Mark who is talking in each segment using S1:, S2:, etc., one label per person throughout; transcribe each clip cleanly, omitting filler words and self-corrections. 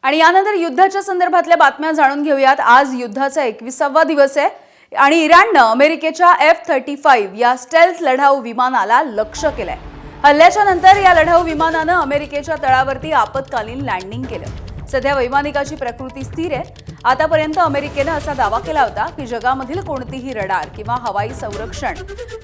S1: आणि यानंतर युद्धाच्या संदर्भातल्या बातम्या जाणून घेऊयात। आज युद्धाचा 21वा दिवस आहे आणि इराणने अमेरिकेच्या F-35 या स्टेल्थ लढाऊ विमानाला लक्ष्य केलंय। हल्ल्याच्या नंतर या लढाऊ विमानाने अमेरिकेच्या तळावरती आपत्कालीन लँडिंग केलं। सध्या वैमानिकाची प्रकृती स्थिर आहे। आतापर्यंत अमेरिकेने असा दावा केला होता की जगामधील कोणतीही रडार किंवा हवाई संरक्षण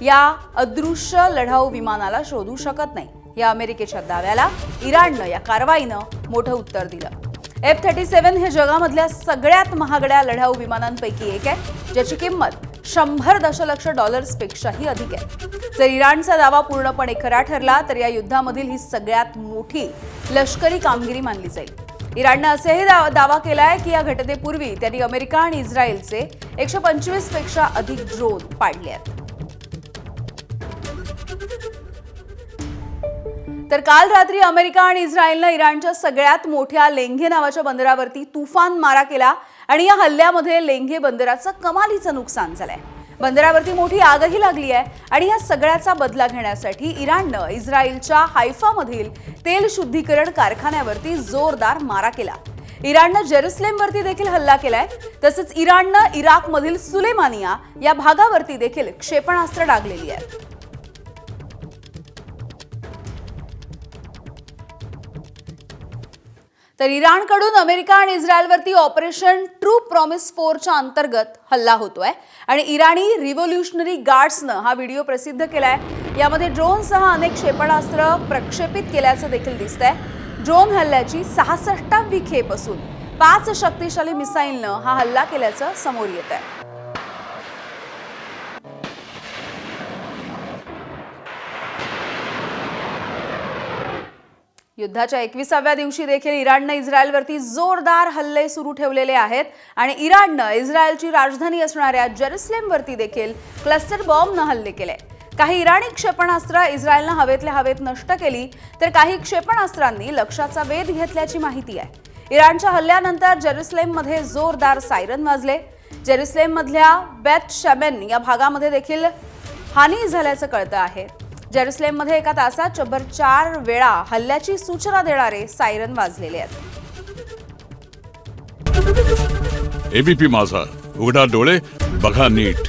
S1: या अदृश्य लढाऊ विमानाला शोधू शकत नाही। या अमेरिकेच्या दाव्याला इराणने या कारवाईने मोठं उत्तर दिलं। F-37 हे जगामधल्या सगळ्यात महागड्या लढाऊ विमानांपैकी एक आहे, ज्याची किंमत 100 दशलक्ष डॉलर्सपेक्षाही अधिक आहे। जर इराणचा दावा पूर्णपणे खरा ठरला तर या युद्धामधील ही सगळ्यात मोठी लष्करी कामगिरी मानली जाईल। इराणने असेही दावा केलाय की या घटनेपूर्वी त्यांनी अमेरिका आणि इस्रायलचे 125 पेक्षा अधिक ड्रोन पाडले आहेत। तर काल रात्री अमेरिका आणि इस्रायलने इराणच्या सगळ्यात मोठ्या लेंघे नावाच्या बंदरावरती तुफान मारा केला आणि या हल्ल्यामध्ये लेंघे बंदराचं कमालीचं नुकसान झालंय। बंदरावरती मोठी आगही लागली आहे आणि या सगळ्याचा बदला घेण्यासाठी इराणने इस्रायलच्या हायफामधील तेल शुद्धीकरण कारखान्यावरती जोरदार मारा केला। इराणने जेरुसलेमवरती देखील हल्ला केलाय। तसंच इराणने इराकमधील सुलेमानिया या भागावरती देखील क्षेपणास्त्र डागलेली आहेत। तर इराणकडून अमेरिका आणि इस्रायलवरती ऑपरेशन ट्रू प्रॉमिस 4च्या अंतर्गत हल्ला होतोय आणि इराणी रिव्होल्युशनरी गार्ड्सने हा व्हिडिओ प्रसिद्ध केलाय। यामध्ये ड्रोनसह अनेक क्षेपणास्त्र प्रक्षेपित केल्याचं देखील दिसतंय। ड्रोन हल्ल्याची 66वी खेप असून 5 शक्तिशाली मिसाईलने हा हल्ला केल्याचं समोर येत आहे। युद्धाच्या 21व्या दिवशी देखील इराणने इस्रायलवरती जोरदार हल्ले सुरू ठेवलेले आहेत आणि इराणने इस्रायलची राजधानी असणाऱ्या जेरुसलेमवरती देखील क्लस्टर बॉम्बने हल्ले केले। काही इराणी क्षेपणास्त्र इस्रायलने हवेतल्या हवेत नष्ट केली तर काही क्षेपणास्त्रांनी लक्ष्याचा वेध घेतल्याची माहिती आहे। इराणच्या हल्ल्यानंतर जेरुसलेममध्ये जोरदार सायरन वाजले। जेरुसलेममधल्या बेथ शेमेन या भागामध्ये देखील हानी झाल्याचं कळतं आहे। जेरुसलेममध्ये एका तासात जबर 4 वेळा हल्ल्याची सूचना देणारे सायरन वाजलेले आहेत।
S2: एबीपी माझा, उघडा डोळे बघा नीट।